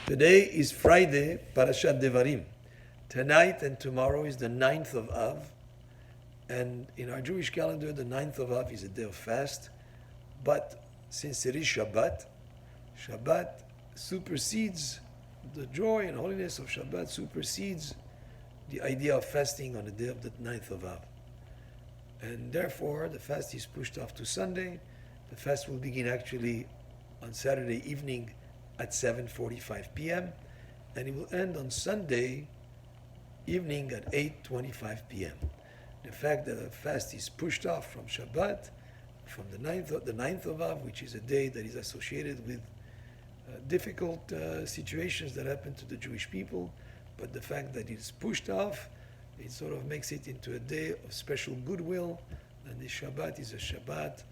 Today is Friday, Parashat Devarim. Tonight and tomorrow is the 9th of Av. And in our Jewish calendar, the 9th of Av is a day of fast. But since it is Shabbat, Shabbat supersedes the joy and holiness of Shabbat, supersedes the idea of fasting on the day of the 9th of Av. And therefore, the fast is pushed off to Sunday. The fast will begin actually on Saturday evening at 7:45 p.m. and it will end on Sunday evening at 8:25 p.m. The fact that the fast is pushed off from Shabbat, from the 9th of Av, which is a day that is associated with difficult situations that happen to the Jewish people, but the fact that it's pushed off, it sort of makes it into a day of special goodwill, and the Shabbat is a Shabbat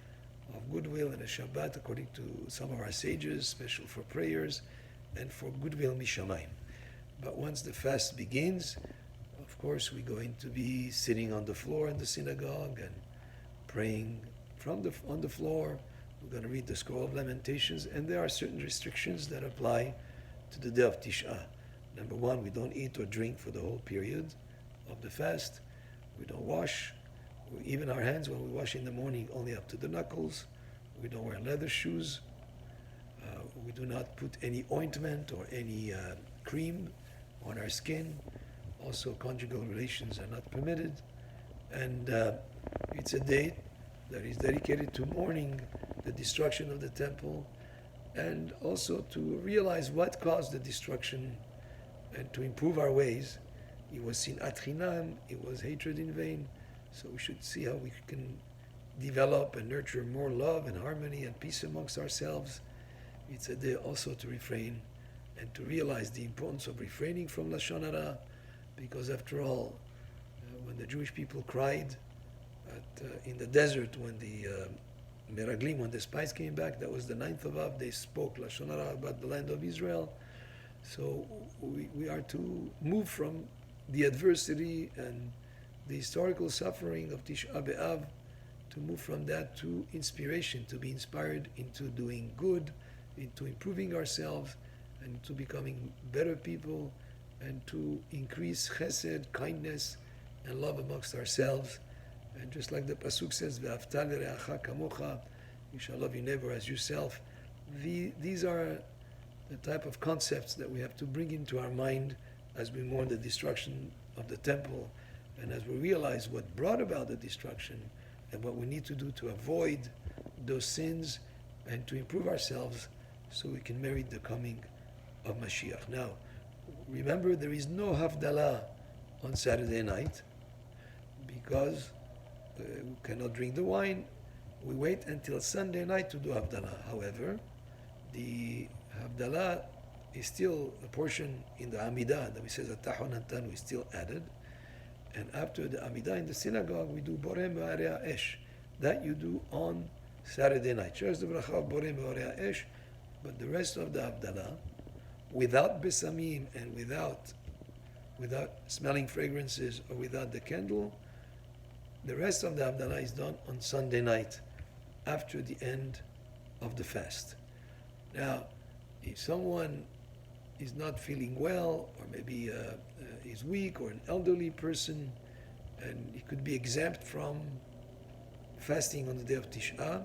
of goodwill and a Shabbat, according to some of our sages, special for prayers and for goodwill mishamayim. But once the fast begins, of course, we're going to be sitting on the floor in the synagogue and praying on the floor. We're going to read the Scroll of Lamentations, and there are certain restrictions that apply to the day of Tisha. Number one, we don't eat or drink for the whole period of the fast. We don't wash. Even our hands, when we wash in the morning, only up to the knuckles. We don't wear leather shoes. We do not put any ointment or any cream on our skin. Also, conjugal relations are not permitted. And it's a day that is dedicated to mourning the destruction of the temple, and also to realize what caused the destruction and to improve our ways. It was sinat chinam, it was hatred in vain. So we should see how we can develop and nurture more love and harmony and peace amongst ourselves. It's a day also to refrain and to realize the importance of refraining from Lashon Hara, because after all, when the Jewish people cried in the desert when the Meraglim, when the spies came back, that was the 9th of Av, they spoke Lashon Hara about the land of Israel. So we are to move from the adversity and the historical suffering of Tisha Beav, to move from that to inspiration, to be inspired into doing good, into improving ourselves, and to becoming better people, and to increase chesed, kindness, and love amongst ourselves. And just like the Pasuk says, Ve'afta l'reacha kamocha, you shall love your neighbor as yourself. These are the type of concepts that we have to bring into our mind as we mourn the destruction of the temple, and as we realize what brought about the destruction and what we need to do to avoid those sins and to improve ourselves so we can merit the coming of Mashiach. Now, remember, there is no Havdalah on Saturday night because we cannot drink the wine. We wait until Sunday night to do Havdalah. However, the Havdalah is still a portion in the Amidah that we say Atahon Antan, we still added. And after the Amidah in the synagogue, we do Borem Be'area Esh. That you do on Saturday night. Shares the bracha of Borem Be'area Esh, but the rest of the Havdalah, without besamim and without smelling fragrances or without the candle, the rest of the Havdalah is done on Sunday night after the end of the fast. Now, if someone is not feeling well, or maybe is weak, or an elderly person, and he could be exempt from fasting on the day of Tisha,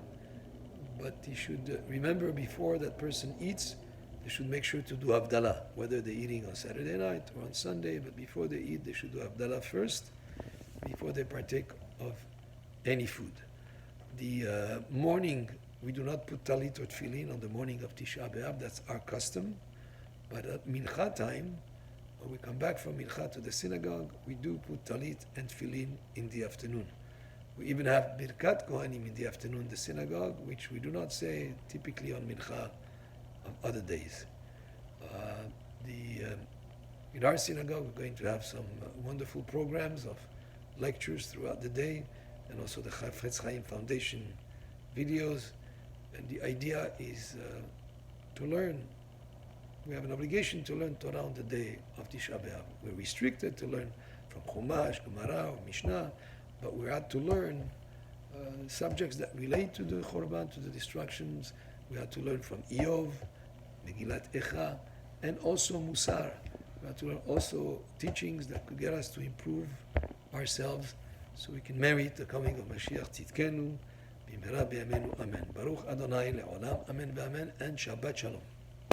but he should remember before that person eats, they should make sure to do Havdalah, whether they're eating on Saturday night or on Sunday, but before they eat, they should do Havdalah first, before they partake of any food. The morning, we do not put talit or tefillin on the morning of Tisha Be'av, that's our custom. But at Mincha time, when we come back from Mincha to the synagogue, we do put talit and tefillin in the afternoon. We even have Birkat Kohanim in the afternoon in the synagogue, which we do not say typically on Mincha of other days. In our synagogue, we're going to have some wonderful programs of lectures throughout the day, and also the Chafetz Chaim Foundation videos. And the idea is to learn. We have an obligation to learn Torah on the day of Tisha Beav. We're restricted to learn from Chumash, Gemara, or Mishnah, but we're out to learn subjects that relate to the Chorban, to the destructions. We have to learn from Iyov, Megillat Echa, and also Musar. We have to learn also teachings that could get us to improve ourselves so we can merit the coming of Mashiach Tzidkenu. Bimera b'yameinu. Amen. Baruch Adonai le'olam. Amen v'amen. And Shabbat Shalom.